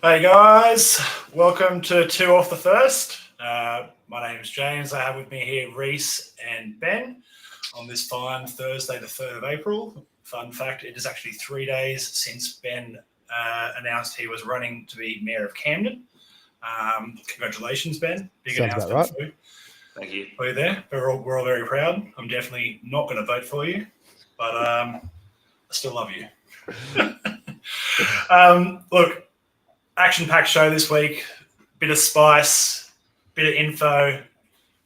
Hey guys, welcome to 2OFFTHE1ST. My name is James. I have with me here Reese and Ben on this fine Thursday, the 3rd of April. Fun fact, it is actually 3 days since Ben announced he was running to be Mayor of Camden. Congratulations, Ben. Big Sounds announcement about right. for you. Thank you. For you there. We're all very proud. I'm definitely not going to vote for you, but I still love you. Look, action-packed show this week. Bit of spice, bit of info,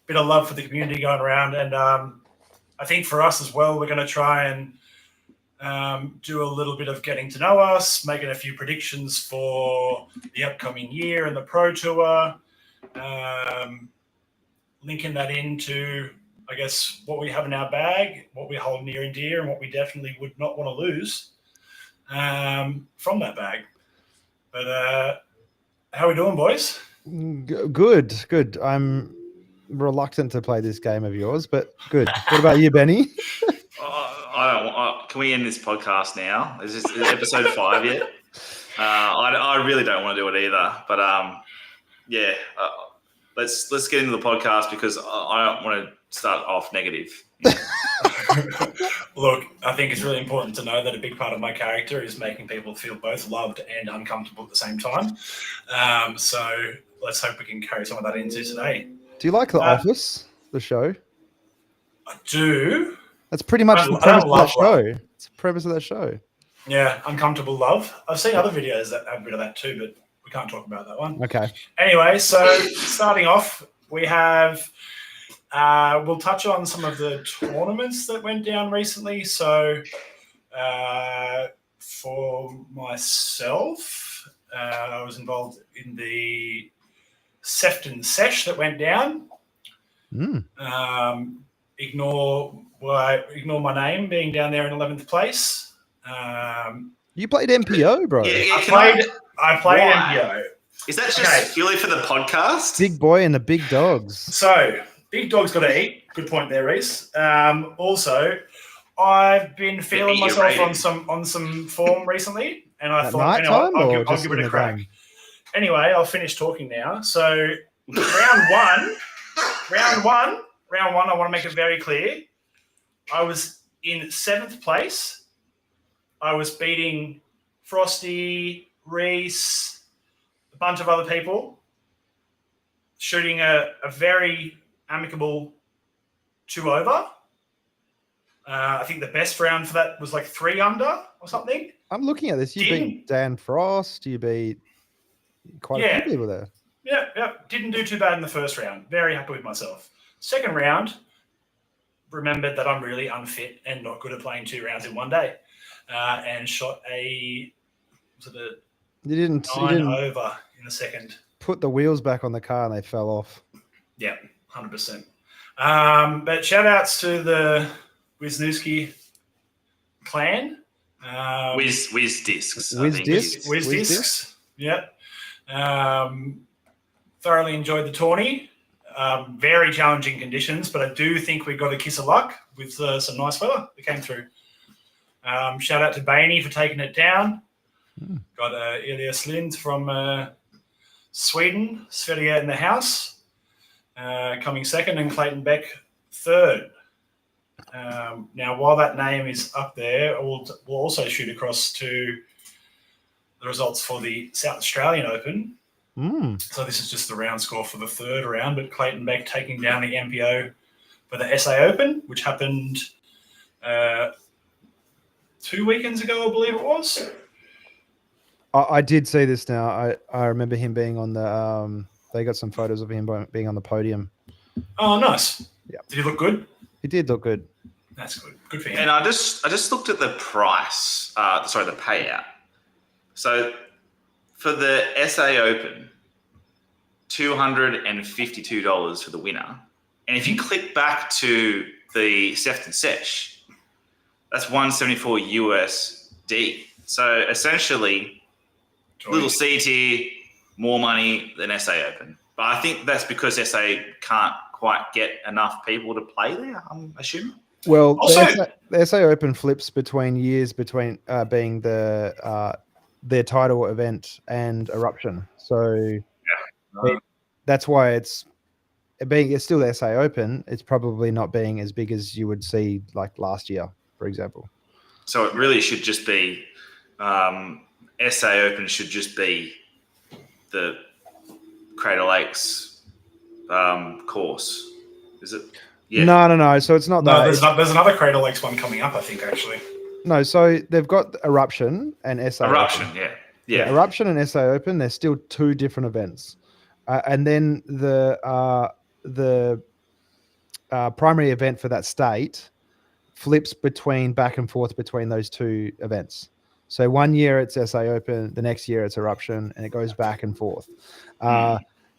bit of love for the community going around. And I think for us as well, we're going to try and do a little bit of getting to know us, making a few predictions for the upcoming year and the Pro Tour, linking that into, I guess, what we have in our bag, what we hold near and dear, and what we definitely would not want to lose from that bag. But how are we doing, boys? Good. I'm reluctant to play this game of yours, but good. What about you, Benny? Can we end this podcast now? Is this episode 5 yet? I really don't want to do it either. But let's get into the podcast because I don't want to start off negative. Look, I think it's really important to know that a big part of my character is making people feel both loved and uncomfortable at the same time. So let's hope we can carry some of that into today. Do you like The Office, the show? I do. That's pretty much the premise of that show. It's the premise of that show. Yeah, uncomfortable love. I've seen other videos that have a bit of that too, but we can't talk about that one. Okay. Anyway, so starting off, we have... we'll touch on some of the tournaments that went down recently. So for myself, I was involved in the 2OFFTHE1ST sesh that went down. Ignore my name being down there in 11th place. You played MPO, bro. Yeah, I played MPO. Is that just purely for the podcast? Big boy and the big dogs. So... big dog's got to eat. Good point there, Reese. Also, I've been feeling myself on some form recently, and I thought, I'll give it a crack. Anyway, I'll finish talking now. So, round one. I want to make it very clear. I was in 7th place. I was beating Frosty, Reese, a bunch of other people, shooting a very amicable 2 over. I think the best round for that was like 3 under or something. I'm looking at this. You beat Dan Frost. You beat quite a few people there. Yeah. Didn't do too bad in the first round. Very happy with myself. Second round, remembered that I'm really unfit and not good at playing 2 rounds in one day, and shot a 9 over in the second. Put the wheels back on the car and they fell off. Yeah. 100%. But shout outs to the Wisniewski clan. Wiz Discs. Wiz Discs. Yep. Thoroughly enjoyed the tourney. Very challenging conditions, but I do think we got a kiss of luck with some nice weather that came through. Shout out to Bainey for taking it down. Got Elias Lind from Sweden, Sverige in the house. Coming second, and Clayton Beck third. Now, while that name is up there, we'll also shoot across to the results for the South Australian Open. So this is just the round score for the 3rd round, but Clayton Beck taking down the MPO for the SA Open, which happened 2 weekends ago, I believe it was. I did see this now. I remember him being on the... they got some photos of him being on the podium. Oh, nice. Yeah. Did he look good? He did look good. That's good. Good for him. And I just looked at the price. The payout. So for the SA Open, $252 for the winner. And if you click back to the 2OFFTHE1ST sesh, that's $174 USD. So essentially, little C tier, more money than SA Open. But I think that's because SA can't quite get enough people to play there, I'm assuming. Well, also, the SA Open flips between years, between being the their title event and Eruption. So that's why it's still the SA Open. It's probably not being as big as you would see like last year, for example. So it really should just be SA Open should just be the Crater Lakes course. Is it? Yeah. No. So it's not that. There's another Crater Lakes one coming up, I think, actually. No, so they've got Eruption and SA Eruption, Open. Yeah. Eruption and SA Open, they're still two different events. And then the primary event for that state flips back and forth between those two events. So one year it's SA Open, the next year it's Eruption, and it goes back and forth.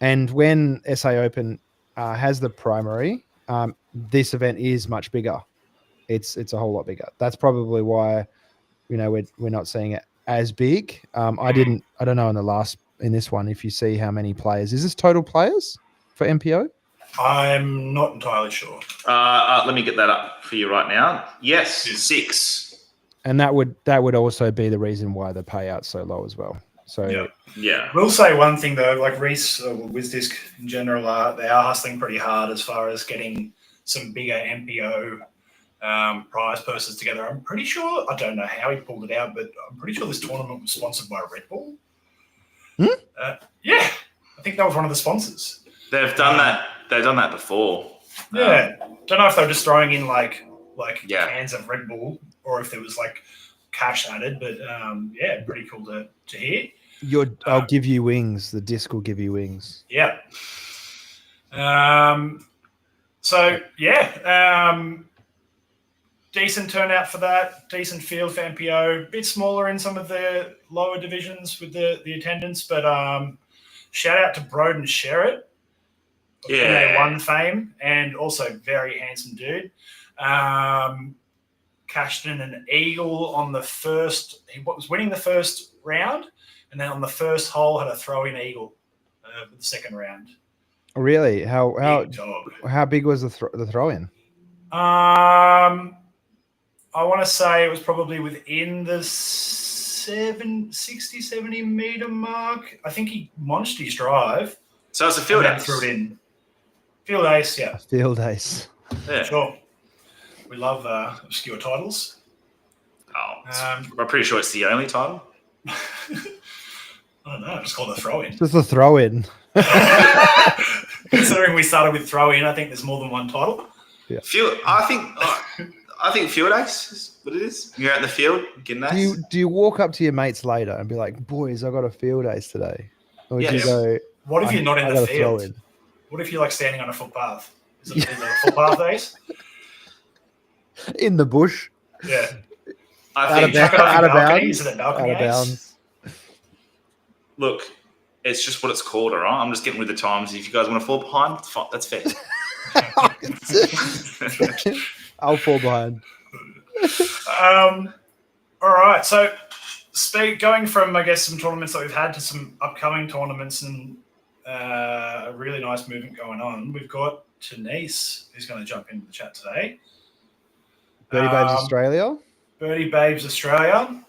And when SA Open has the primary, this event is much bigger. It's a whole lot bigger. That's probably why, we're not seeing it as big. I don't know in this one if you see how many players. Is this total players for MPO? I'm not entirely sure. Let me get that up for you right now. Yes, 6. And that would also be the reason why the payout's so low as well. So yeah. We'll say one thing though, like Reese WizDisc in general, they are hustling pretty hard as far as getting some bigger MPO prize purses together. I'm pretty sure, I don't know how he pulled it out, but I'm pretty sure this tournament was sponsored by Red Bull. Yeah, I think that was one of the sponsors. They've done that. They've done that before. Yeah, don't know if they were just throwing in like cans of Red Bull or if there was like cash added, but pretty cool to hear. I'll give you wings. The disc will give you wings. Yeah. Decent turnout for that. Decent field for MPO. Bit smaller in some of the lower divisions with the attendance, but shout out to Broden Sherritt. MA1 fame, and also very handsome dude. Cashed in an eagle on the first. He was winning the first round, and then on the first hole had a throw-in eagle for the second round. Really? How big was the throw-in? I want to say it was probably within the 60, 70 meter mark. I think he launched his drive. So it's a field ace. Threw it in. Field ace, yeah. Field ace. Yeah. Sure. We love obscure titles. I'm pretty sure it's the only title. I don't know. Just called a throw-in. Just a throw-in. Considering we started with throw-in, I think there's more than one title. Yeah. I think field ace is what it is. You're out in the field, getting ace. Do you walk up to your mates later and be like, "Boys, I got a field ace today"? Or do you go, what if you're not in the field? Throw-in. What if you're like standing on a footpath? Is it a footpath ace? In the bush. Yeah. I think out of bounds. Is it a balcony out of bounds. Look, it's just what it's called, all right? I'm just getting with the times. If you guys want to fall behind, that's fair. I'll fall behind. All right. So going from, I guess, some tournaments that we've had to some upcoming tournaments and a really nice movement going on, we've got Tenyse, who's going to jump into the chat today. Birdie Babes Australia. Birdie Babes Australia.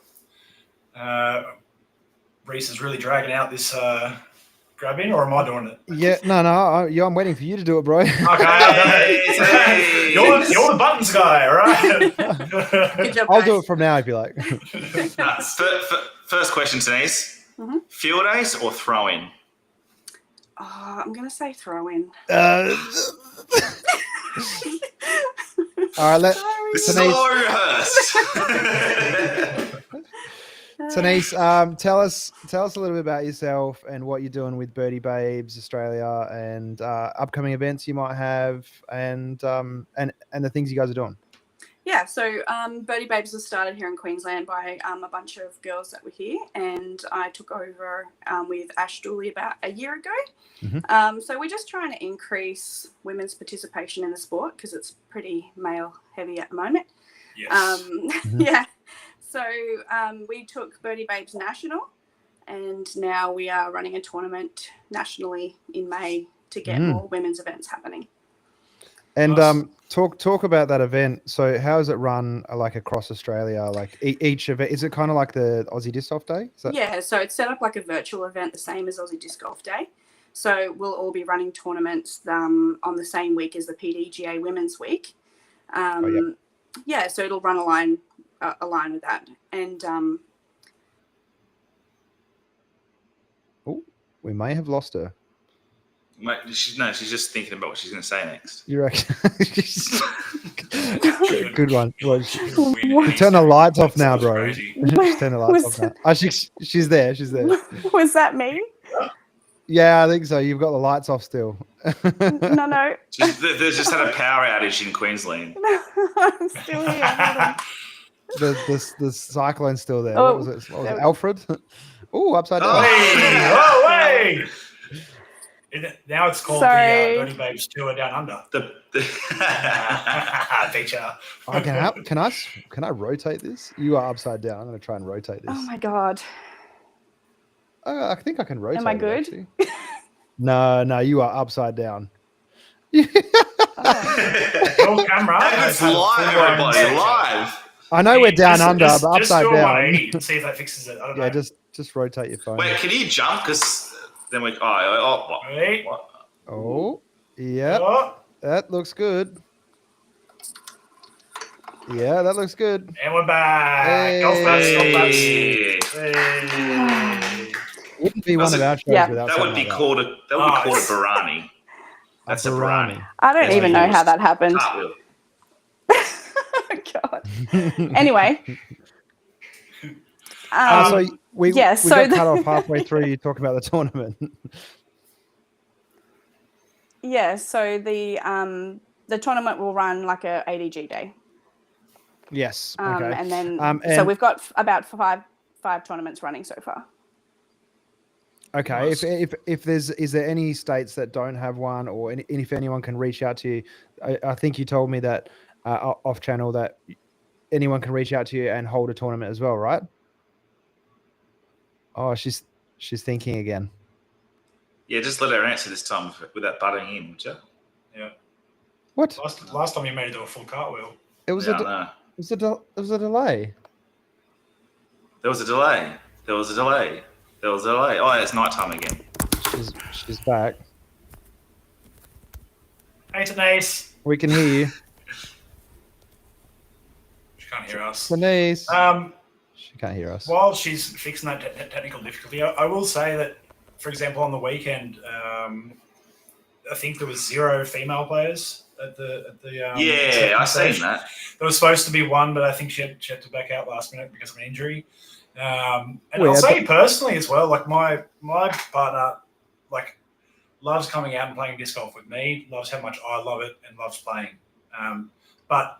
Reese is really dragging out this grab in, or am I doing it? Yeah, no, I'm waiting for you to do it, bro. Okay, you're the buttons guy, all right? Good job, I'll guys. do it from now if you like. First question, Tenyse. Mm-hmm. Field ace or throw in? I'm going to say throw in. All right, This is all rehearsed. Tenyse, tell us a little bit about yourself and what you're doing with Birdie Babes Australia and upcoming events you might have and the things you guys are doing. Yeah, so Birdie Babes was started here in Queensland by a bunch of girls that were here, and I took over with Ash Dooley about a year ago. Mm-hmm. So we're just trying to increase women's participation in the sport because it's pretty male heavy at the moment. Yes. Mm-hmm. Yeah. So we took Birdie Babes National, and now we are running a tournament nationally in May to get more women's events happening. And Nice. talk about that event. So how is it run like across Australia? Like each event, is it kind of like the Aussie Disc Golf Day? Yeah, so it's set up like a virtual event, the same as Aussie Disc Golf Day. So we'll all be running tournaments on the same week as the PDGA Women's Week. Yeah, so it'll run align with that. And we may have lost her. She's just thinking about what she's going to say next. You reckon? Good one. Well, turn the lights off now, bro. Turn the lights off now. Oh, she's there. She's there. Was that me? Yeah, I think so. You've got the lights off still. No. There's just had a power outage in Queensland. I'm still here. The cyclone's still there. Oh, what was it? Alfred? Oh, upside down. Hey! Now it's called the Birdie Babes Tour Down Under. Feature. Oh, can I rotate this? You are upside down. I'm going to try and rotate this. Oh my god. I think I can rotate. Am I good? No, you are upside down. Your camera. It's live, everybody, live. I know we're down under, but upside down. 180 and see if that fixes it. I don't know. Yeah, just rotate your phone. Wait, can you jump? Because then we. Wait. Oh, yeah. Oh. That looks good. Yeah, that looks good. And we're back. Hey. Golf bats. Hey. Hey. Wouldn't be one of our shows without that would be called a Barani. That's a Barani. I don't even know how that happened. Cartwheel. God. Anyway. So we got cut off halfway through. You talk about the tournament. Yeah, so the tournament will run like a ADG day. Yes. Okay. And then so we've got about five tournaments running so far. Okay. Nice. Is there any states that don't have one, or if anyone can reach out to you? I think you told me that off channel that anyone can reach out to you and hold a tournament as well, right? Oh, she's thinking again. Yeah, just let her answer this time without butting in, would you? Yeah. What? Last time you made her do a full cartwheel. It was a delay. There was a delay. Oh, it's nighttime again. She's back. Hey, Tenyse. We can hear you. She can't hear us. Tenyse. She can't hear us. While she's fixing that technical difficulty, I will say that, for example, on the weekend, I think there was 0 female players at the I've seen that. There was supposed to be one, but I think she had to back out last minute because of an injury. And I'll say personally as well, like my partner, like, loves coming out and playing disc golf with me, loves how much I love it, and loves playing. But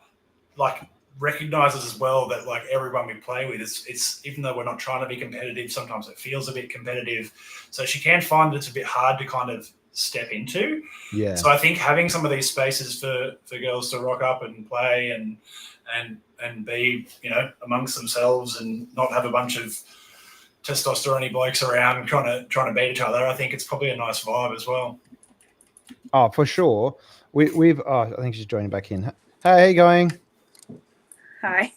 like, recognizes as well that like everyone we play with, it's even though we're not trying to be competitive, sometimes it feels a bit competitive. So she can find it's a bit hard to kind of step into. Yeah. So I think having some of these spaces for girls to rock up and play and be, amongst themselves and not have a bunch of testosterone blokes around trying to beat each other, I think it's probably a nice vibe as well. Oh, for sure. We've I think she's joining back in. Hey, how you going? Hi.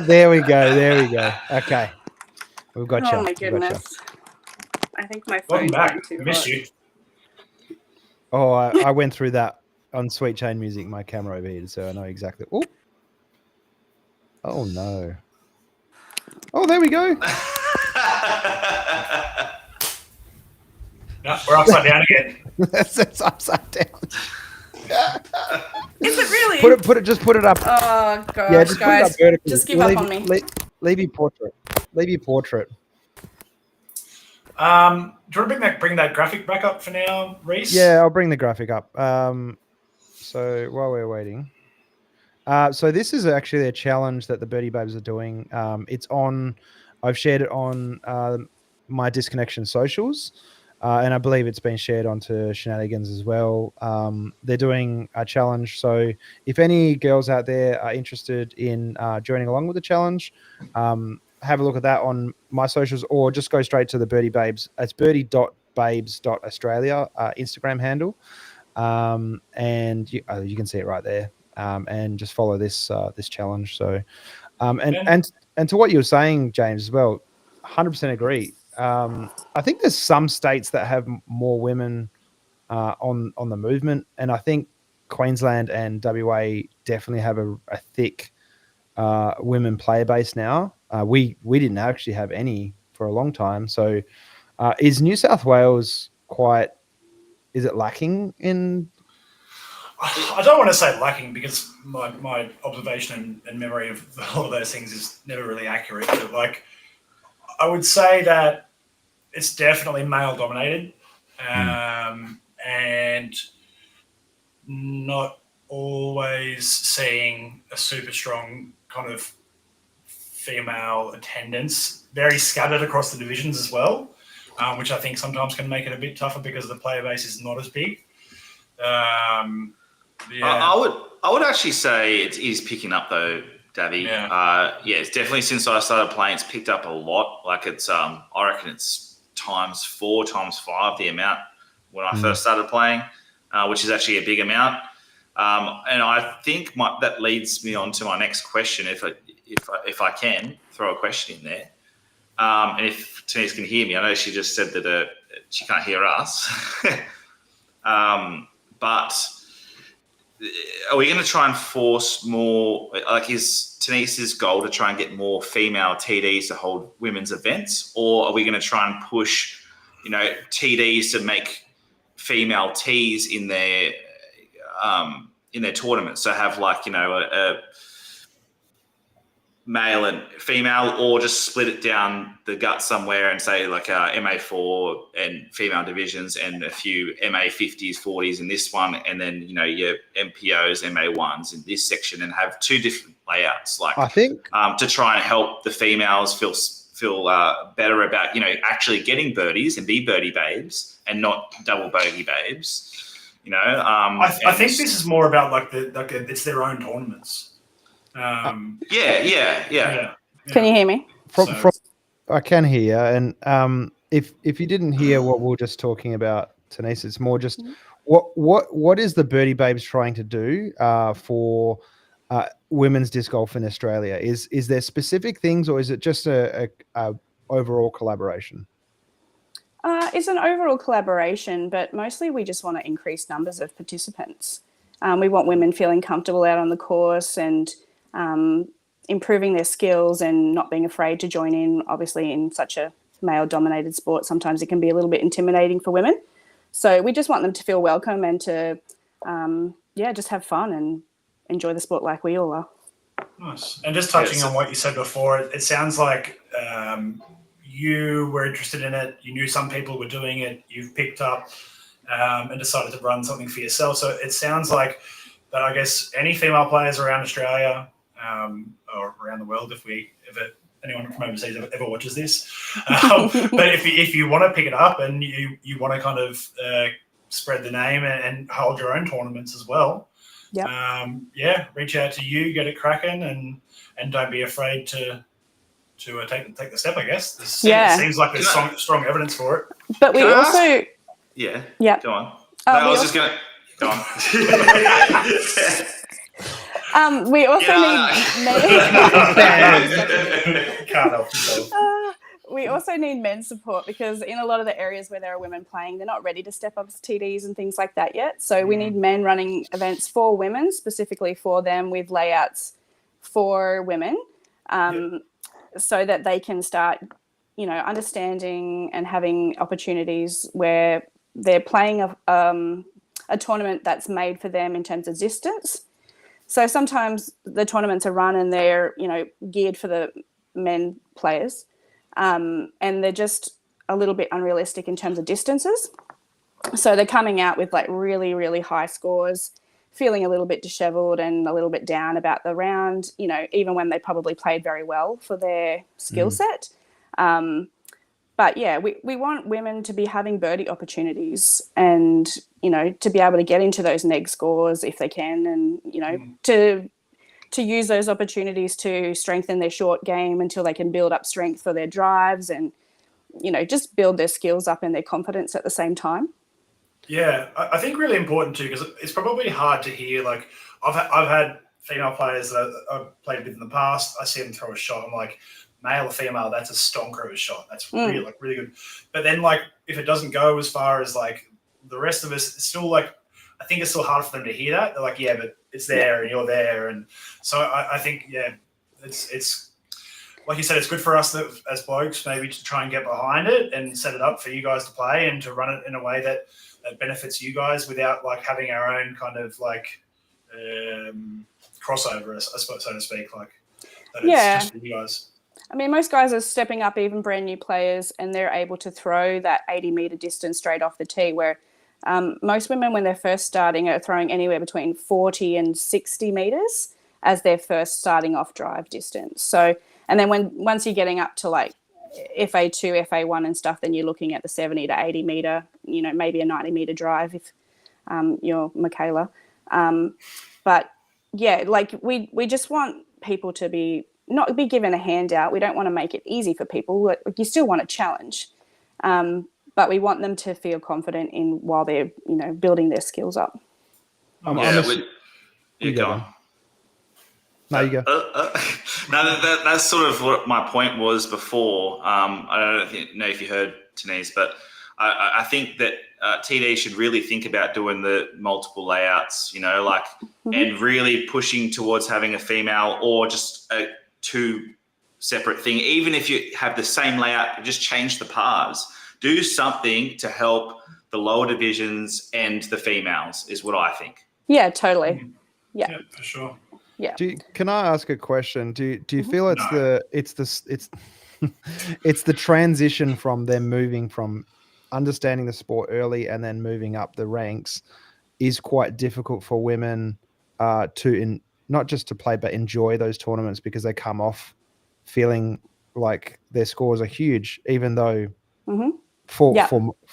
There we go. Okay. We've got you. Oh my goodness. I think my Welcome phone's back. too Missed hot. you. Oh, I went through that on Sweet Chain Music. My camera overheated, so I know exactly. Oh no. Oh, there we go. No, we're upside down again. That's upside down. Is it really? Just put it up. Oh gosh, yeah, just guys, put it up just give up on me. Leave your portrait. Leave your portrait. Do you want to bring that graphic back up for now, Reese? Yeah, I'll bring the graphic up. So while we're waiting, so this is actually a challenge that the Birdie Babes are doing. I've shared it on my Disconnection socials. And I believe it's been shared onto Shenanigans as well. They're doing a challenge. So if any girls out there are interested in joining along with the challenge, have a look at that on my socials, or just go straight to the Birdie Babes. It's birdie.babes.australia Instagram handle. And you can see it right there. And just follow this challenge. So, and to what you were saying, James, as well, 100% agree. I think there's some states that have more women on the movement, and I think Queensland and WA definitely have a thick women player base now. We didn't actually have any for a long time. So, is New South Wales is it lacking in? I don't want to say lacking, because my observation and memory of a lot of those things is never really accurate. But like, I would say that it's definitely male dominated, and not always seeing a super strong kind of female attendance, very scattered across the divisions as well, which I think sometimes can make it a bit tougher because the player base is not as big. I would actually say it is picking up though, Davey. Yeah, it's definitely since I started playing, it's picked up a lot. Like it's, I reckon it's times 4, times 5 the amount when I first started playing, which is actually a big amount. And I think that leads me on to my next question. If I can throw a question in there, and if Tenyse can hear me, I know she just said that she can't hear us. But are we going to try and force more? Like, is Tenyise's goal to try and get more female TDs to hold women's events, or are we going to try and push, TDs to make female Ts in their tournaments? So have a male and female, or just split it down the gut somewhere and say like MA4 and female divisions and a few MA50s, 40s in this one, and then your MPOs, MA1s in this section, and have 2 different layouts. Like, I think to try and help the females feel better about actually getting birdies and be birdie babes and not double bogey babes. I think this is more about it's their own tournaments. Yeah. Can you hear me? I can hear, and if you didn't hear what we were just talking about, Tenyse, it's more just what is the Birdie Babes trying to do for women's disc golf in Australia? Is there specific things, or is it just a overall collaboration? It's an overall collaboration, but mostly we just want to increase numbers of participants. We want women feeling comfortable out on the course and improving their skills and not being afraid to join in. Obviously, in such a male-dominated sport, sometimes it can be a little bit intimidating for women. So we just want them to feel welcome and to, just have fun and enjoy the sport like we all are. Nice. And just touching on what you said before, it sounds like you were interested in it. You knew some people were doing it. You've picked up and decided to run something for yourself. So it sounds like that, I guess, any female players around Australia or around the world, if anyone from overseas ever watches this, but if you want to pick it up and you want to kind of spread the name and hold your own tournaments as well, reach out to you, get it cracking, and don't be afraid to take the step, I guess. It seems like there's strong evidence for it. But we also... Yeah. Go on. I was just going to... Go on. We also we also need men's support, because in a lot of the areas where there are women playing, they're not ready to step up as TDs and things like that yet. So we need men running events for women, specifically for them, with layouts for women, so that they can start, understanding and having opportunities where they're playing a tournament that's made for them in terms of distance. So sometimes the tournaments are run and they're, geared for the men players, and they're just a little bit unrealistic in terms of distances. So they're coming out with really, really high scores, feeling a little bit disheveled and a little bit down about the round, even when they probably played very well for their skill set. But we want women to be having birdie opportunities and, to be able to get into those neg scores if they can, and, to to use those opportunities to strengthen their short game until they can build up strength for their drives and, just build their skills up and their confidence at the same time. Yeah, I think really important too, because it's probably hard to hear. Like I've had female players that I've played with in the past. I see them throw a shot. I'm like, male or female, that's a stonker of a shot. That's really good. But then if it doesn't go as far as the rest of us, it's still I think it's still hard for them to hear that. They're like, yeah, but it's there and you're there. And so I think, it's like you said, it's good for us as blokes maybe to try and get behind it and set it up for you guys to play and to run it in a way that benefits you guys without having our own kind of crossover, I suppose, so to speak. It's just for you guys. I mean, most guys are stepping up, even brand new players, and they're able to throw that 80-meter distance straight off the tee, where most women, when they're first starting, are throwing anywhere between 40 and 60 meters as their first starting off drive distance. So, and then once you're getting up to FA2, FA1 and stuff, then you're looking at the 70 to 80 meter, maybe a 90 meter drive if you're Michaela. But yeah, we just want people to not be given a handout. We don't want to make it easy for people. You still want a challenge, but we want them to feel confident while they're building their skills up. You go on. No, you go. No, that's sort of what my point was before. I don't know if you heard Tenyse, but I think that TD should really think about doing the multiple layouts, and really pushing towards having a female or just a two separate thing. Even if you have the same layout, just change the pars. Do something to help the lower divisions and the females is what I think. Yeah, totally. Yeah, for sure. Yeah. Can I ask a question? Do you feel it's it's the transition from them moving from understanding the sport early and then moving up the ranks is quite difficult for women not just to play but enjoy those tournaments, because they come off feeling like their scores are huge, even though for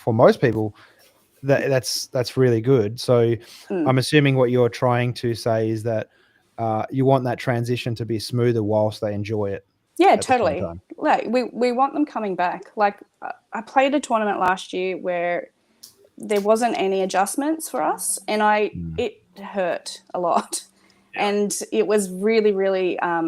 most people that's really good. So I'm assuming what you're trying to say is that you want that transition to be smoother whilst they enjoy it. Yeah, totally. We want them coming back. I played a tournament last year where there wasn't any adjustments for us, and it hurt a lot. Yeah. And it was really, really I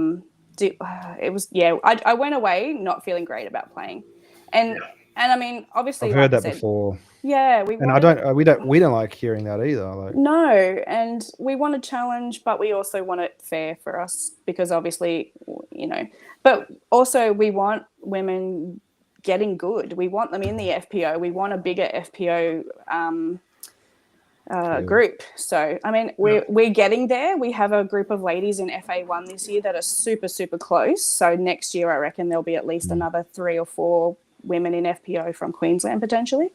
went away not feeling great about playing. And I mean, obviously I've heard that before. Yeah, we don't like hearing that either. No, and we want a challenge, but we also want it fair for us, because obviously, but also we want women getting good. We want them in the FPO. We want a bigger FPO group. So, I mean, we're getting there. We have a group of ladies in FA1 this year that are super, super close. So next year, I reckon there'll be at least another 3 or 4 women in FPO from Queensland potentially.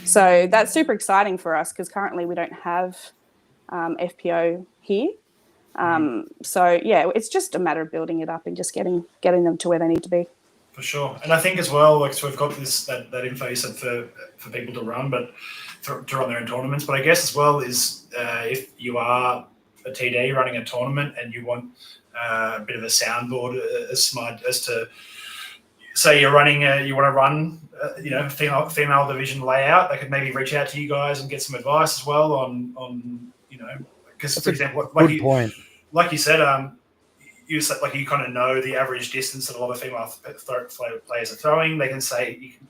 So that's super exciting for us, because currently we don't have FPO here. So yeah, it's just a matter of building it up and just getting them to where they need to be. For sure. And I think as well, so we've got that info you said for people to run, but to run their own tournaments. But I guess as well is if you are a TD running a tournament and you want a bit of a soundboard as to say you want to run female division layout, they could maybe reach out to you guys and get some advice as well on because for example, like you said, you kind of know the average distance that a lot of female players are throwing. They can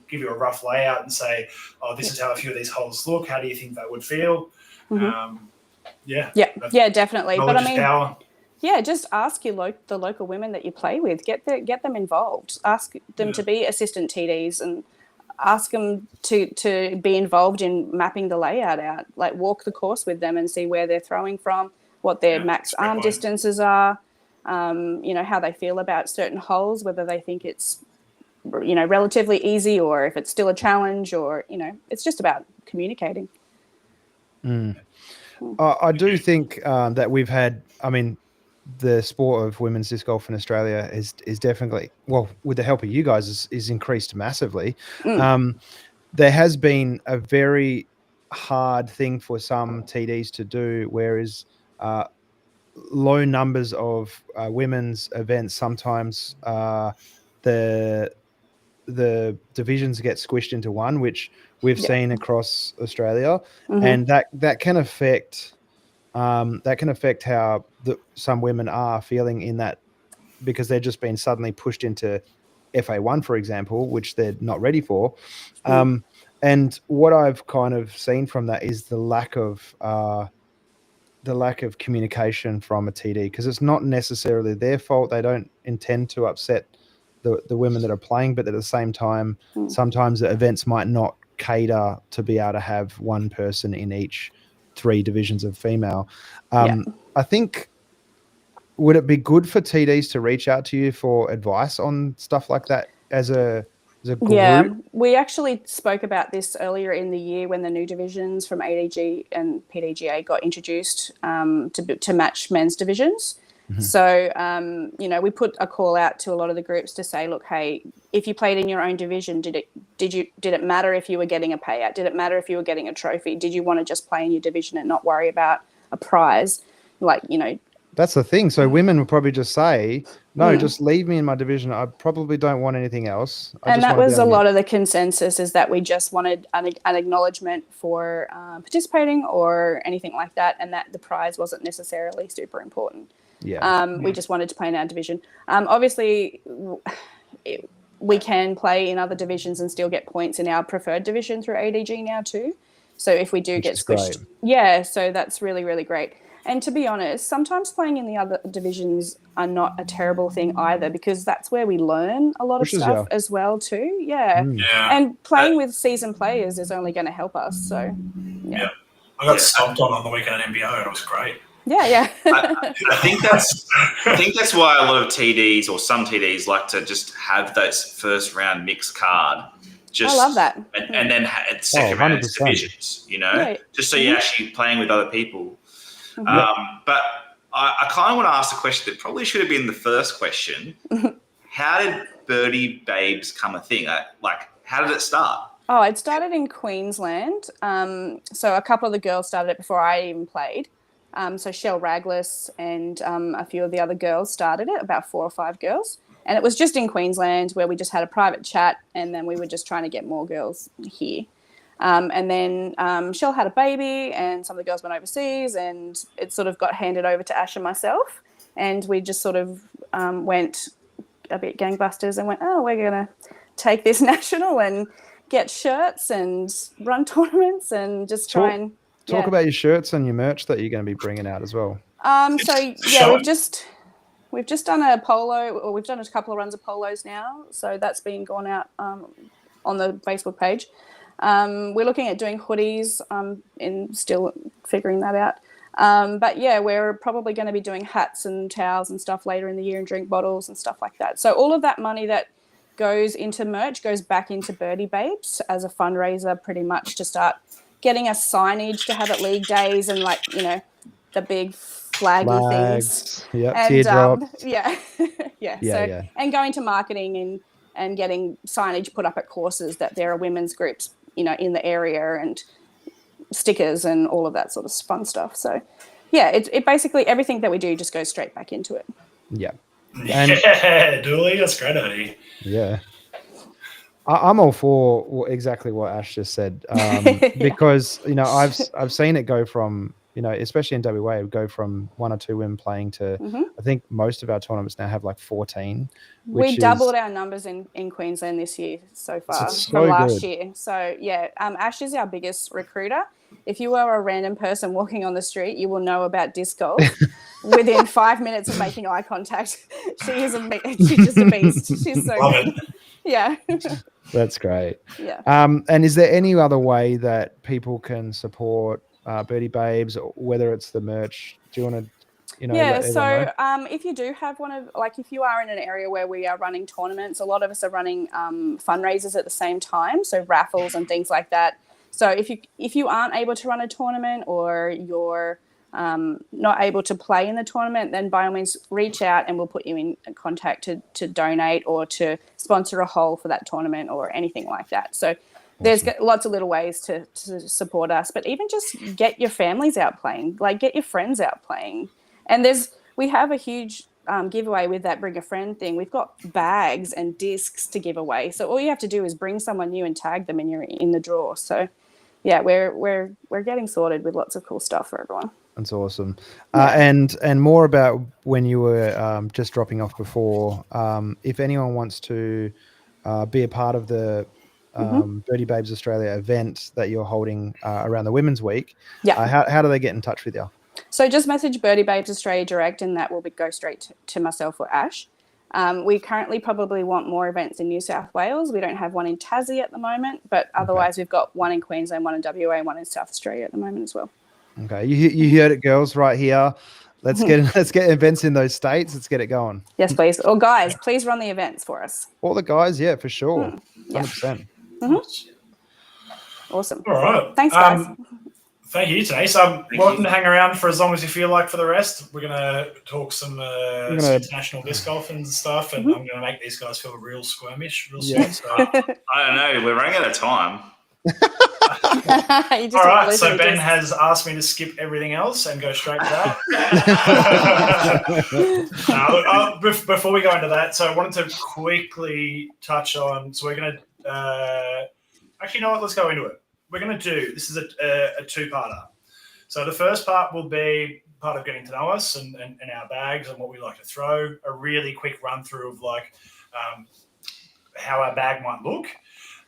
give you a rough layout and say, oh, this is how a few of these holes look. How do you think that would feel? Yeah, definitely. But I mean, power. Yeah, just ask the local women that you play with. Get them involved. Ask them to be assistant TDs and ask them to be involved in mapping the layout out. Like walk the course with them and see where they're throwing from, what their max arm distances are. How they feel about certain holes, whether they think it's relatively easy or if it's still a challenge, or it's just about communicating. I do think that we've had, the sport of women's disc golf in Australia is definitely, well, with the help of you guys, is increased massively. There has been a very hard thing for some TDs to do, whereas low numbers of women's events, sometimes the divisions get squished into one, which we've seen across Australia, and that can affect how some women are feeling in that, because they're just being suddenly pushed into FA1, for example, which they're not ready for. And what I've kind of seen from that is the lack of communication from a TD, because it's not necessarily their fault. They don't intend to upset the women that are playing, but at the same time, sometimes the events might not cater to be able to have one person in each 3 divisions of female. I think, would it be good for TDs to reach out to you for advice on stuff like that as a group? Yeah, we actually spoke about this earlier in the year when the new divisions from ADG and PDGA got introduced to match men's divisions. So, we put a call out to a lot of the groups to say, look, hey, if you played in your own division, did it matter if you were getting a payout? Did it matter if you were getting a trophy? Did you want to just play in your division and not worry about a prize? That's the thing. So women would probably just say, no, just leave me in my division. I probably don't want anything else. And that was a lot of the consensus, is that we just wanted an acknowledgement for participating or anything like that, and that the prize wasn't necessarily super important. We just wanted to play in our division. Obviously, we can play in other divisions and still get points in our preferred division through ADG now too. So if we do get squished, so that's really, really great. And to be honest, sometimes playing in the other divisions are not a terrible thing either, because that's where we learn a lot of stuff as well too. And playing with seasoned players is only going to help us. So I got stomped on the weekend at MBO, and it was great. I think that's why a lot of TDs, or some TDs, like to just have those first round mixed card. I love that. And then second round divisions, just so you're actually playing with other people. But I kind of want to ask a question that probably should have been the first question. How did Birdie Babes come a thing? How did it start? Oh, it started in Queensland. So a couple of the girls started it before I even played. So Shell Raglis and a few of the other girls started it, about 4 or 5 girls. And it was just in Queensland, where we just had a private chat, and then we were just trying to get more girls here. And then Shell had a baby, and some of the girls went overseas, and it sort of got handed over to Ash and myself. And we just sort of went a bit gangbusters and went, we're going to take this national and get shirts and run tournaments and just try and... Talk about your shirts and your merch that you're going to be bringing out as well. We've just done a polo, or we've done a couple of runs of polos now. So that's been gone out on the Facebook page. We're looking at doing hoodies and still figuring that out. But we're probably going to be doing hats and towels and stuff later in the year, and drink bottles and stuff like that. So all of that money that goes into merch goes back into Birdie Babes as a fundraiser, pretty much, to start getting us signage to have at league days, and the big flaggy things. Yeah, teardrops. And going to marketing and getting signage put up at courses that there are women's groups, in the area, and stickers and all of that sort of fun stuff. So, it basically, everything that we do just goes straight back into it. Dooley, that's great idea. Yeah. I'm all for exactly what Ash just said, because I've seen it go from, especially in WA, it would go from 1 or 2 women playing to I think most of our tournaments now have like 14. We doubled our numbers in Queensland this year so far from last year. So Ash is our biggest recruiter. If you are a random person walking on the street, you will know about disc golf within 5 minutes of making eye contact. She's just a beast. She's so good. Yeah. That's great. Yeah. And is there any other way that people can support Birdie Babes, or whether it's the merch? Do you want to, if you do have if you are in an area where we are running tournaments, a lot of us are running fundraisers at the same time, so raffles and things like that. So if you aren't able to run a tournament, or you're not able to play in the tournament, then by all means reach out and we'll put you in contact to donate or to sponsor a hole for that tournament or anything like that. So there's lots of little ways to support us, but even just get your families out playing, get your friends out playing. And we have a huge giveaway with that bring a friend thing. We've got bags and discs to give away. So all you have to do is bring someone new and tag them, and you're in the draw. So yeah, we're getting sorted with lots of cool stuff for everyone. That's awesome. And more about when you were just dropping off before, if anyone wants to be a part of the Birdie Babes Australia event that you're holding around the Women's Week, how do they get in touch with you? So just message Birdie Babes Australia direct, and that will go straight to myself or Ash. We currently probably want more events in New South Wales. We don't have one in Tassie at the moment, but otherwise we've got one in Queensland, one in WA, and one in South Australia at the moment as well. Okay, you heard it, girls, right here. Let's get events in those states. Let's get it going. Yes, please. Or guys, please run the events for us. All the guys, yeah, for sure. 100%. Awesome. All right. Thanks, guys. Thank you, Tenyse. Welcome to hang around for as long as you feel like for the rest. We're going to talk some international disc golf and stuff, and I'm going to make these guys feel real squirmish, real soon. So. I don't know. We're running out of time. All right, so Ben has asked me to skip everything else and go straight to that. Before we go into that, so I wanted to quickly touch on, so we're going to, actually, you know what, let's go into it. We're going to do, this is a two-parter. So the first part will be part of getting to know us and our bags and what we like to throw, a really quick run-through of like how our bag might look.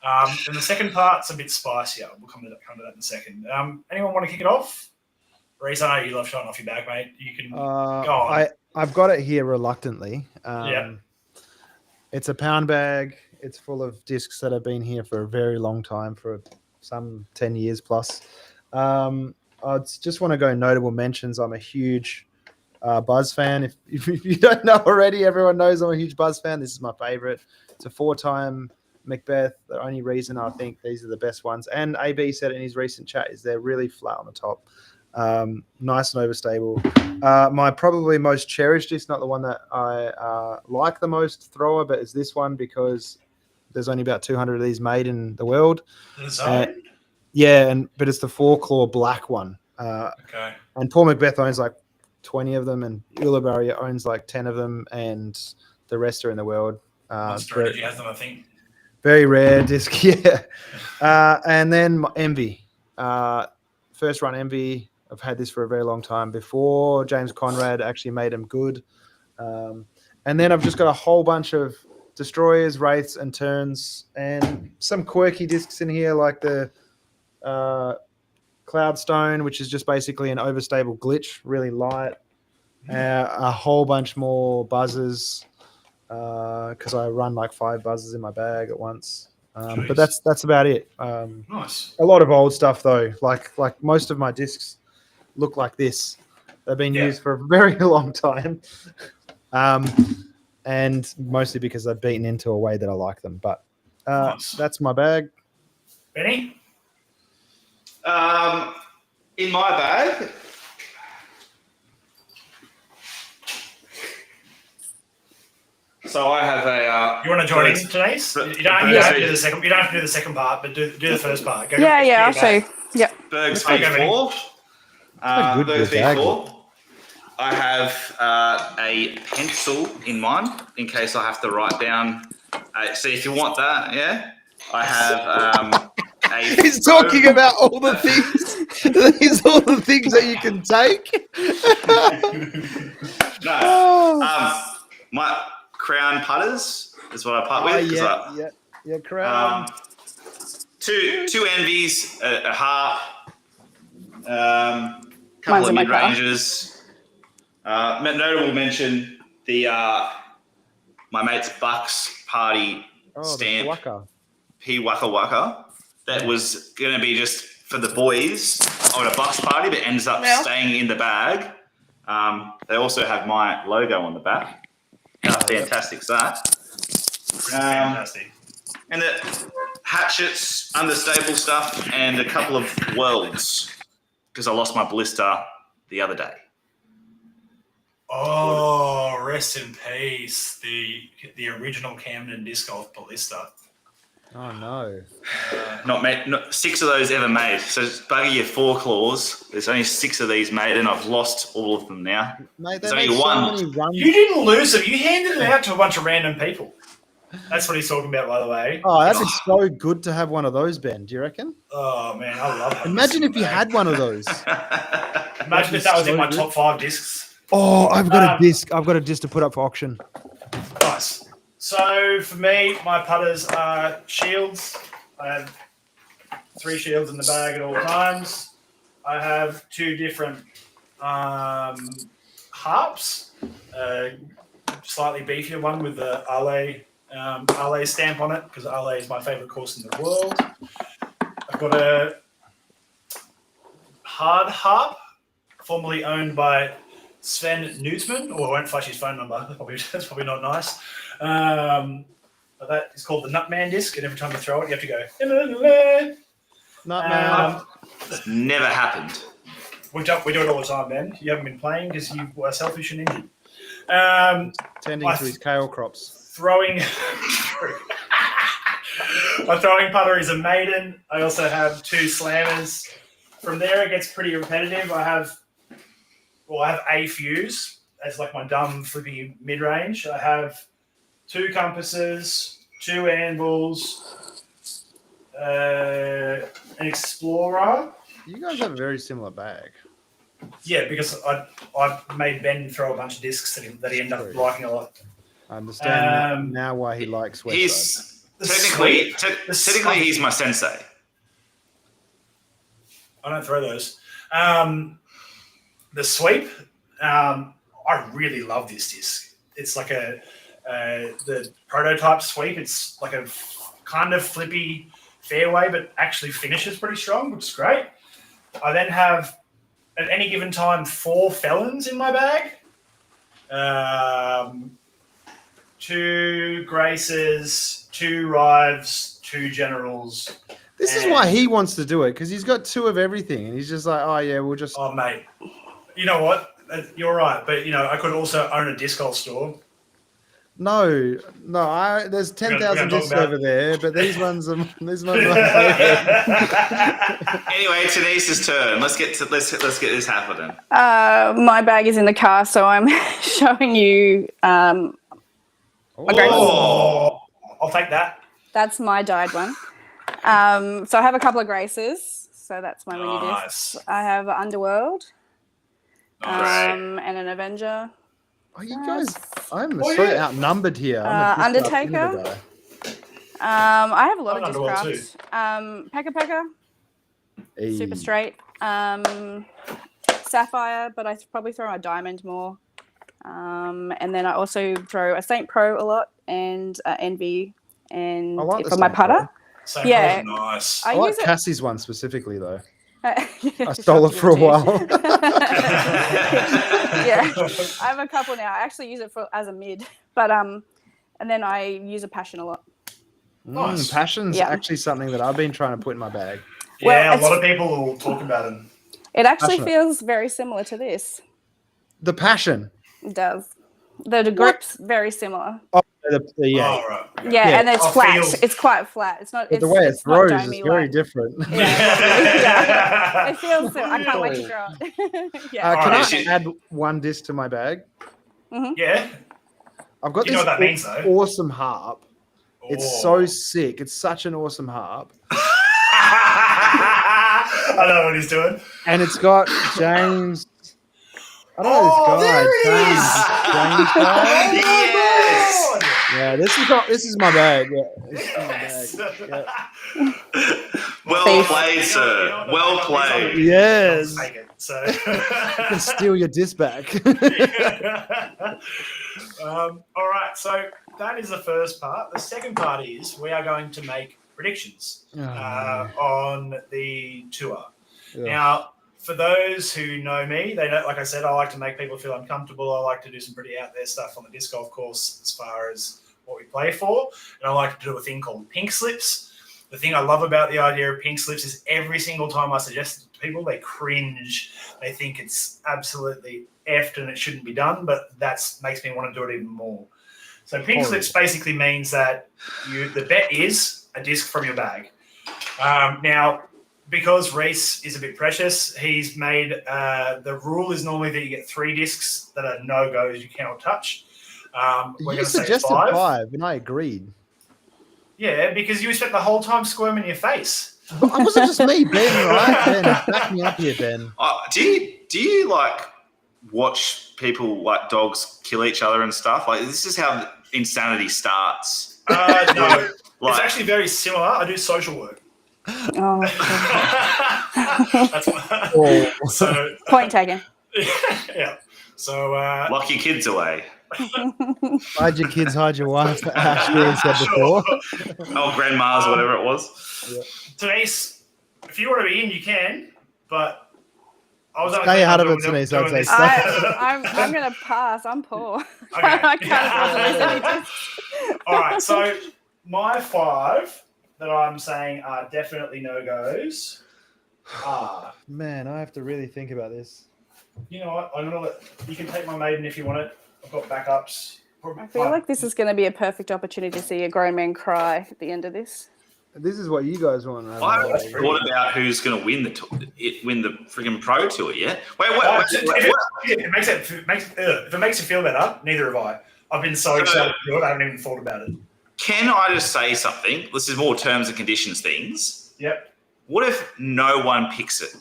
And the second part's a bit spicier. We'll come to that in a second. Anyone want to kick it off? Reese, I know you love showing off your bag, mate. You can go on. I've got it here reluctantly. It's a pound bag. It's full of discs that have been here for a very long time, for some 10 years plus. I just want to go notable mentions. I'm a huge Buzz fan. If you don't know already, everyone knows I'm a huge Buzz fan. This is my favorite. It's a 4-time Macbeth. The only reason I think these are the best ones, and AB said it in his recent chat, is they're really flat on the top. Nice and overstable. My probably most cherished disc, not the one that I like the most thrower, but it's this one because there's only about 200 of these made in the world. But it's the 4-claw black one. Okay. And Paul Macbeth owns like 20 of them, and Ullabarri owns like 10 of them, and the rest are in the world. Did you have them, I think? Very rare disc, and then Envy. First run Envy. I've had this for a very long time before James Conrad actually made them good. And then I've just got a whole bunch of Destroyers, Wraiths, and Turns, and some quirky discs in here like the Cloudstone, which is just basically an overstable glitch, really light. A whole bunch more buzzers, because I run like 5 buzzers in my bag at once. But that's about it. Nice. A lot of old stuff though. Like most of my discs look like this. They've been used for a very long time. And mostly because they've beaten into a way that I like them. But that's my bag. Benny? In my bag, so I have a. You want to join in today? You don't have to do the second. You don't have to do the second part, but do the first part. I'll show you. Yeah. Berg's V4. Berg's V4. I have a pencil in mine in case I have to write down. So if you want that, I have He's talking about all the things. These all the things that you can take. My Crown putters is what I putt with. Crown. Two Envies, a harp, couple of mid ranges. Notable mention the my mate's Bucks party stamp. P Waka Waka. That was going to be just for the boys on a Bucks party, but ends up staying in the bag. They also have my logo on the back. How fantastic is that? Fantastic. And the hatchets, understable stuff, and a couple of worlds because I lost my blister the other day. Oh, rest in peace. The original Camden disc golf ballista. Oh no! Not 6 of those ever made. So bugger your 4 claws. There's only 6 of these made, and I've lost all of them now. Mate, There's they only make so one. many runs. You didn't lose them. You handed it out to a bunch of random people. That's what he's talking about, by the way. Oh, that'd be so good to have one of those, Ben. Do you reckon? Oh man, I love it. Imagine if you had one of those. Imagine if that was in my top 5 discs. Oh, I've got a disc. I've got a disc to put up for auction. Nice. So for me, my putters are shields. I have 3 shields in the bag at all times. I have 2 different harps. Slightly beefier one with the Ale stamp on it because Ale is my favourite course in the world. I've got a hard harp, formerly owned by Sven Newtman. Oh, I won't flash his phone number. That's probably not nice. But that is called the Nutman disc, and every time you throw it, you have to go. Nutman. Never happened. We do it all the time, man. You haven't been playing because you were selfish and injured. Tending to his kale crops. Throwing. My throwing putter is a maiden. I also have 2 slammers. From there, it gets pretty repetitive. I have a fuse as like my dumb flippy mid range. I have 2 compasses, 2 anvils, an explorer. You guys have a very similar bag. Yeah, because I made Ben throw a bunch of discs that he ended up liking a lot. I understand now why he likes Westside. He's technically he's my sensei. I don't throw those. The sweep, I really love this disc. It's like the prototype sweep. It's like a kind of flippy fairway, but actually finishes pretty strong, which is great. I then have, at any given time, 4 felons in my bag. 2 Graces, 2 Rives, 2 Generals. This is why he wants to do it, because he's got 2 of everything, and he's just like, oh yeah, we'll just. Oh mate, you know what? You're right, but I could also own a disc golf store. No. There's 10,000 discs over there, but these ones are. Anyway, Tenyse's turn. Let's get this happening. My bag is in the car, so I'm showing you. I'll take that. That's my dyed one. So I have a couple of Graces. So that's my mini disc. I have Underworld. And an Avenger. Oh, you guys! I'm so outnumbered here. Undertaker. I have a lot of disc crafts. Pekka. Super straight. Sapphire, but I probably throw a diamond more. And then I also throw a Saint Pro a lot and Envy and for my putter. Saint Pro's nice. I like Cassie's one specifically though. I stole it for a while. Yeah, I have a couple now. I actually use it as a mid, but and then I use a Passion a lot. Nice. Passion's actually something that I've been trying to put in my bag. Yeah, a lot of people will talk about it. It actually feels very similar to this. The Passion. It does. The grip's very similar. Oh, Right. Yeah, and it's flat. It's quite flat. It's not. But the way it throws is very different. Yeah. It feels so. I can't wait to throw it. Can I add 1 disc to my bag? Mm-hmm. Yeah. I've got this awesome harp. Oh. It's so sick. It's such an awesome harp. I know what he's doing. And it's got James. I don't know this guy. Yes. Yeah, this is my bag. Yeah, this is my bag. Yeah. Well played, sir. Well played. Yes. Take it, so. You can steal your disc back. All right, so that is the first part. The second part is we are going to make predictions on the tour. Yeah. Now, for those who know me, they know, like I said, I like to make people feel uncomfortable. I like to do some pretty out there stuff on the disc golf course as far as what we play for. And I like to do a thing called pink slips. The thing I love about the idea of pink slips is every single time I suggest it to people, they cringe. They think it's absolutely effed and it shouldn't be done, but that makes me want to do it even more. So pink slips basically means that the bet is a disc from your bag. Now, because Reese is a bit precious, he's made the rule is normally that you get 3 discs that are no-goes you cannot touch. We're You suggested 5, and I agreed. Yeah, because you spent the whole time squirming your face. But it wasn't just me, Ben, right? Ben, back me up here, Ben. Do you like watch people like dogs kill each other and stuff? Like, this is how insanity starts. No, it's actually very similar. I do social work. Oh, That's why. So point taken. Yeah. So lock your kids away. Hide your kids, hide your wife. Ashton said before. Oh, grandma's, whatever it was. Yeah. Tenyse, if you want to be in, you can. But I was stay out of it, Tenyse. I'd say I'm going to pass. I'm poor. Okay. I can't afford to lose any discs. All right. So my 5 that I'm saying are definitely no-goes are... Man, I have to really think about this. You know what? I'm gonna you can take my maiden if you want it. I've got backups. I feel like this is going to be a perfect opportunity to see a grown man cry at the end of this. This is what you guys want. I haven't thought about who's going to win the friggin' Pro Tour yet. Wait. If it makes you feel better, neither have I. I've been so excited to do it. I haven't even thought about it. Can I just say something? This is more terms and conditions things. Yep. What if no one picks it?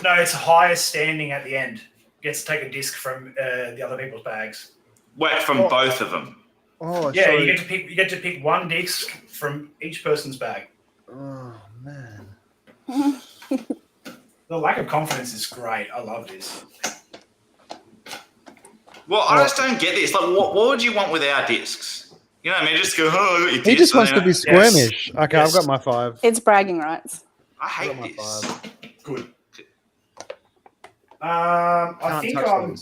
No, it's highest standing at the end. Gets to take a disc from the other people's bags. Wait, from both of them. Oh, yeah, sorry. you get to pick 1 disc from each person's bag. Oh man. The lack of confidence is great. I love this. Well, I just don't get this. Like, what would you want with our discs? You know what I mean? Just go, oh, I got your discs. He just wants to be squirmish. Yes. Okay, Yes. I've got my 5. It's bragging rights. I hate my this. 5. Good. I think I'm...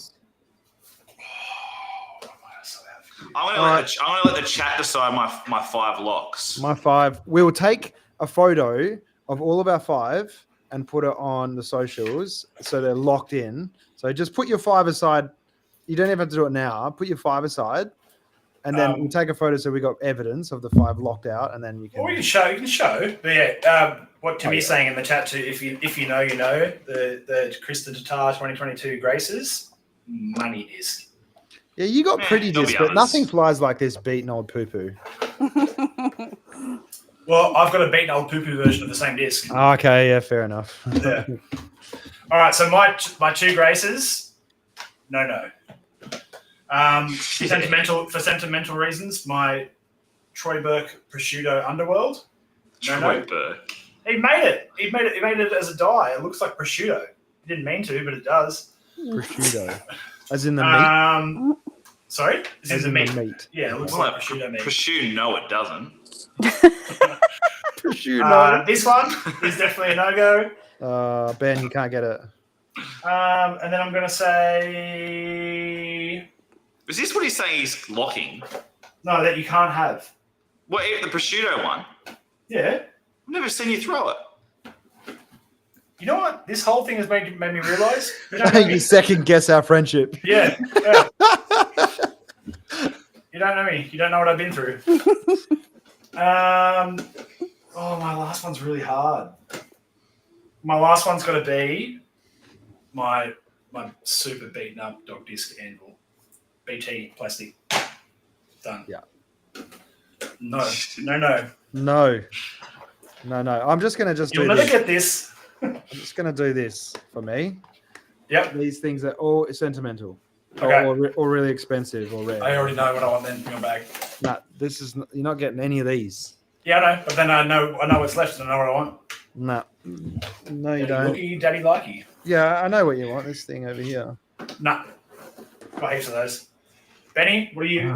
I'm gonna let the chat decide my 5 locks. My 5. We will take a photo of all of our 5 and put it on the socials so they're locked in. So just put your 5 aside. You don't even have to do it now. Put your 5 aside, and then we'll take a photo so we got evidence of the 5 locked out, and then you can. Or you can show. But yeah, what Timmy's saying in the chat too. If you know, you know the Krista Tatar 2022 Graces money disc. Yeah, you got pretty discs, but nothing flies like this beaten old poo-poo. Well, I've got a beaten old poo-poo version of the same disc. Okay, yeah, fair enough. Yeah. All right, so my 2 Graces, no. For sentimental reasons, my Troy Burke prosciutto underworld. Troy Burke. He made it. He made it as a dye. It looks like prosciutto. He didn't mean to, but it does. Prosciutto, as in the meat. Sorry, as in the meat. Yeah, it looks like prosciutto meat. Prosciutto, no, it doesn't. Prosciutto. This one is definitely a no-go. Ben, you can't get it. And then I'm going to say... Is this what he's saying he's locking? No, that you can't have. What, the prosciutto one? Yeah. I've never seen you throw it. You know what? This whole thing has made me realise. You second guess our friendship. Yeah. You don't know me. You don't know what I've been through. My last one's really hard. My last one's got to be my super beaten up dog disc anvil. BT plastic. Done. Yeah. No. I'm just going to just You'll do never this. get this. I'm just going to do this for me. Yep. These things are all sentimental. Okay. Or really expensive or rare. I already know what I want then in your bag. Nah, you're not getting any of these. Yeah, I know. But then I know what's left and I know what I want. Nah. No, you Daddy don't. looky, daddy likey. Yeah, I know what you want. This thing over here. Nah. Got heaps of those. Benny, what do you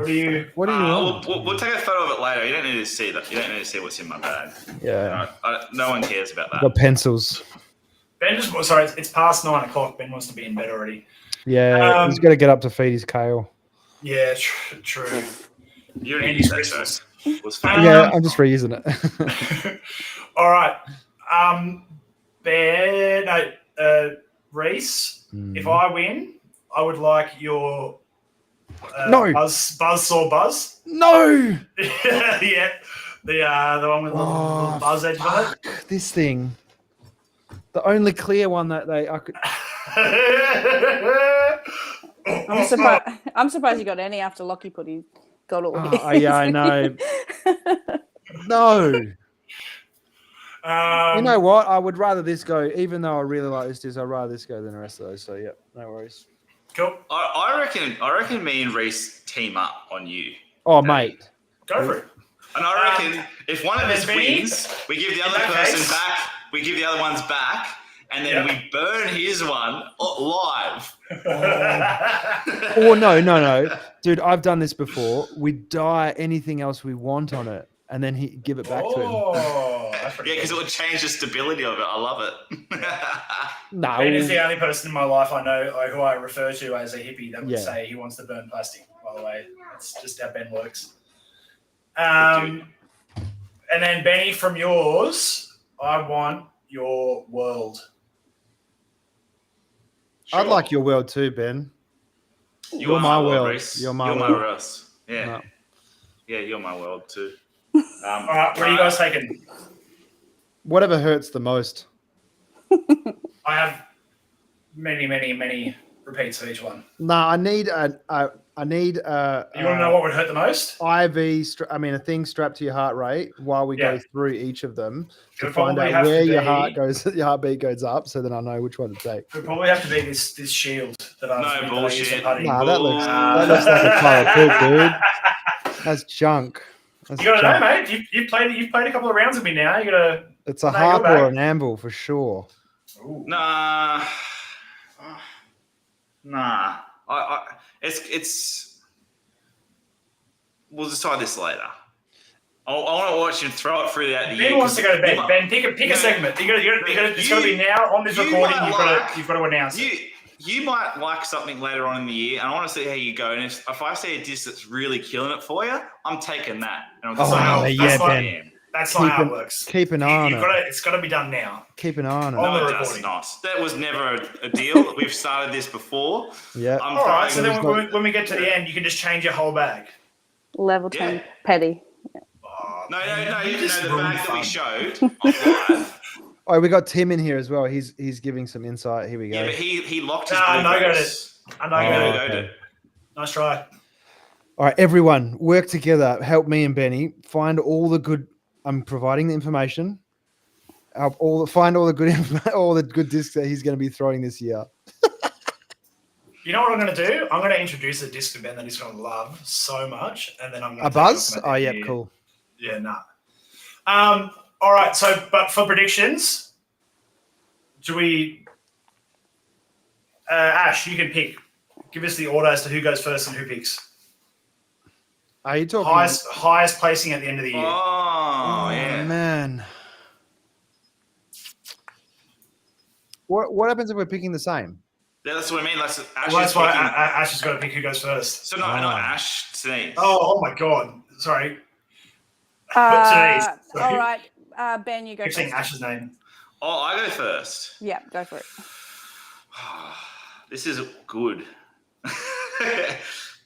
want? We'll take a photo of it later. You don't need to see that. You don't need to see what's in my bag. Yeah. No one cares about that. The pencils. Ben it's past 9 o'clock. Ben wants to be in bed already. Yeah, he's got to get up to feed his kale. Yeah, true. You already used that, so it was fine. Yeah, I'm just reusing it. All right. Reese, if I win, I would like your no. Buzzsaw Buzz. No. Yeah. The one with the little buzz edge on it. This thing. The only clear one that I could. I'm surprised you got any after Lockie put his got all. Yeah, I know. No. You know what? I would rather this go, even though I really like this disc, I'd rather this go than the rest of those. So yeah, no worries. Cool. I reckon me and Reese team up on you. Oh, mate. Go for it. And I reckon if one of us wins, we give the other person back, we give the other ones back, and then we burn his one live. Oh, no. Dude, I've done this before. We dye anything else we want on it, and then give it back to him. That's pretty because it would change the stability of it. I love it. No. Ben is the only person in my life I know who I refer to as a hippie that would say he wants to burn plastic, by the way. That's just how Ben works. And then, Benny, from yours, I want your world. Sure. I'd like your world too, Ben. You're my world. Reese. You're my world. Yeah. No. Yeah, you're my world too. All right, what are you guys taking? Whatever hurts the most. I have many repeats of each one. No, I need You want to know what would hurt the most? a thing strapped to your heart rate while we go through each of them to find out where your heartbeat goes up, so then I know which one to take. It would probably have to be this shield that I've No bullshit. Nah, that looks like a pile of poop, dude. That's junk. You gotta know, mate. You've played a couple of rounds with me now. You gotta. It's a harp or an anvil for sure. Ooh. Nah. It's. We'll decide this later. I want to watch him throw it through the year. Ben wants to go to bed. Ben, pick a segment. It's got to be now on this recording. You've got to announce it. You might like something later on in the year, and I want to see how you go. And if I see a disc that's really killing it for you, I'm taking that. And Ben. That's not how it works. Keep an eye on it. It's got to be done now. Keep an eye on it. No, it does not. That was never a deal. We've started this before. Yeah. All right. So then when we get to the end, you can just change your whole bag. Level 10 petty. Yeah. No. You know the bag that we showed. Oh, we got Tim in here as well. He's giving some insight. Here we go. Yeah, but he locked his no-goed it. Nice try. All right, everyone, work together. Help me and Benny find all the good. I'm providing the information. Find all the good discs that he's going to be throwing this year. You know what I'm going to do? I'm going to introduce a disc to Ben that he's going to love so much, and then I'm going to a buzz. Oh, yeah, cool. Yeah, nah. All right, but for predictions, do we... Ash, you can pick. Give us the order as to who goes first and who picks. Are you talking... Highest placing at the end of the year. Oh yeah. Man. What happens if we're picking the same? Yeah, that's what I mean. That's why Ash has got to pick who goes first. So not Ash, Tenyse. Oh my God. Sorry. All right. Ben, you go first. Keep saying Ash's name. Oh, I go first. Yeah, go for it. This is good.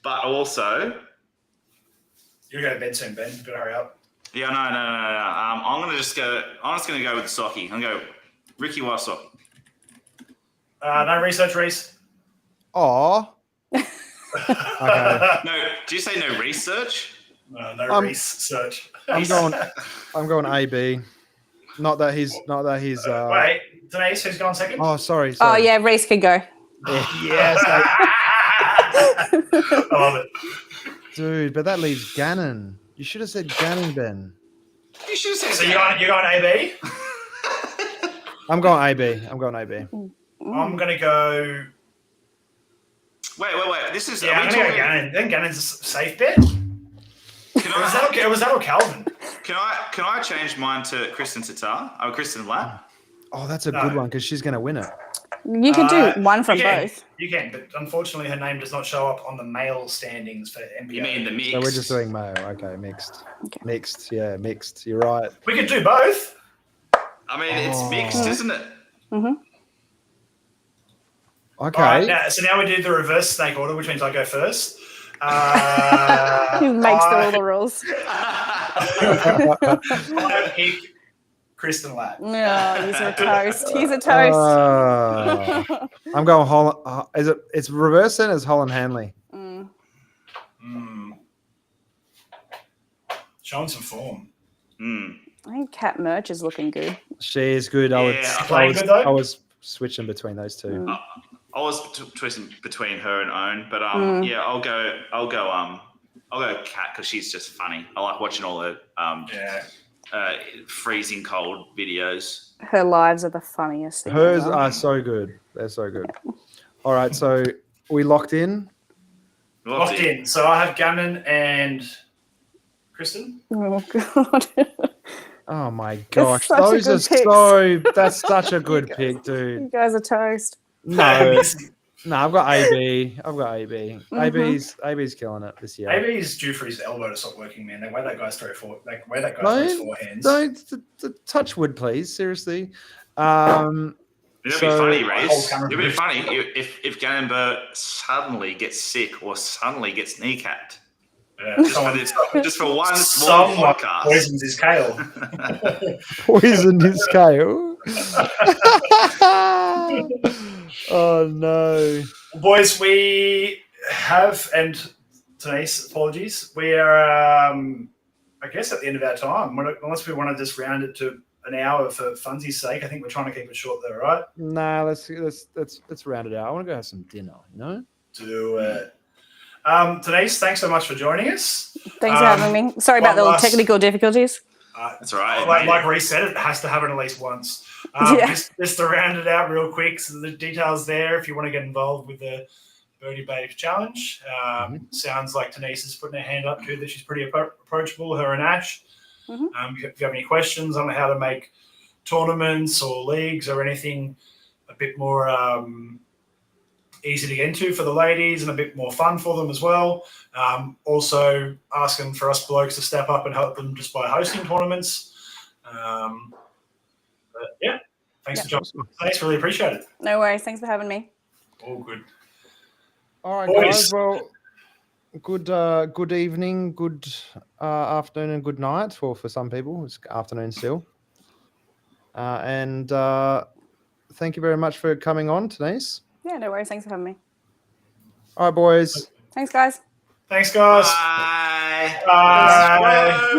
But also... You're going to bed soon, Ben. You better hurry up. Yeah, no. I'm just going to go with Socky. I'm going to go Ricky Wysocki. No research, Reese. Aw. Okay. No, do you say no research? No research. I'm going AB. Not that he's. Wait, Tenyse, who's going second? Oh, sorry. Oh yeah, Reese can go. Yes. I love it. Dude, but that leaves Gannon. You should have said Gannon, Ben. You should have said. So you're going AB? I'm going AB. I'm going to go. Wait. This is. Yeah, I'm going to go Gannon. Then Gannon's a safe bet. Was that or Calvin? Can I change mine to Kristen Tatar? Kristen Lapp? Oh, that's a good one because she's going to win it. You can do one from both. You can, but unfortunately her name does not show up on the male standings for NBA. You mean the mixed? So we're just doing male. Okay, mixed. Okay. Mixed, yeah, mixed. You're right. We could do both. I mean, it's mixed, isn't it? Mm-hmm. Okay. All right, so now we do the reverse snake order, which means I go first. Who makes all the rules? I pick Kristen Ladd. No, he's a toast. He's a toast. I'm going Holland. It's reverse then? It's Holland Hanley. Showing some form. I think Kat Merch is looking good. She is good. I was switching between those two. I was twisting between her and Own, but yeah, I'll go Kat because she's just funny. I like watching all the freezing cold videos. Her lives are the funniest thing. Hers are so good. They're so good. All right, so we locked in. Locked in. So I have Gammon and Kristen. Oh god. Oh my gosh, those are so. That's such a good pick, dude. You guys are toast. No, I've got AB. AB's killing it this year. AB's due for his elbow to stop working, man. The way that guy's throws forehands. Don't touch wood, please. Seriously. It'd be funny, Reece. It'd be funny if Gannonburg suddenly gets sick or suddenly gets kneecapped. Yeah. Just for one small podcast. Poisons his kale. Poisoned his kale. Oh no. Boys, we have, and Tenyse, apologies. We are I guess at the end of our time. Unless we want to just round it to an hour for funsies' sake. I think we're trying to keep it short there, right? Nah, let's round it out. I want to go have some dinner, you know? Do it. Tenyse, thanks so much for joining us. Thanks for having me. Sorry about the technical difficulties. That's all right. Like Reece said, it has to happen at least once. Just to round it out real quick, so the details there if you want to get involved with the Birdie Babe Challenge. Sounds like Tenyse is putting her hand up too, that she's pretty approachable, her and Ash. If you have any questions on how to make tournaments or leagues or anything a bit more easy to get into for the ladies and a bit more fun for them as well. Also asking for us blokes to step up and help them just by hosting tournaments. Thanks for joining. Thanks, really appreciate it. No worries. Thanks for having me. All good. All right, guys. Well, good evening, good afternoon, and good night. Well, for some people, it's afternoon still. And thank you very much for coming on, Tenyse. Yeah, no worries. Thanks for having me. All right, boys. Thanks, guys. Thanks, guys. Bye. Bye.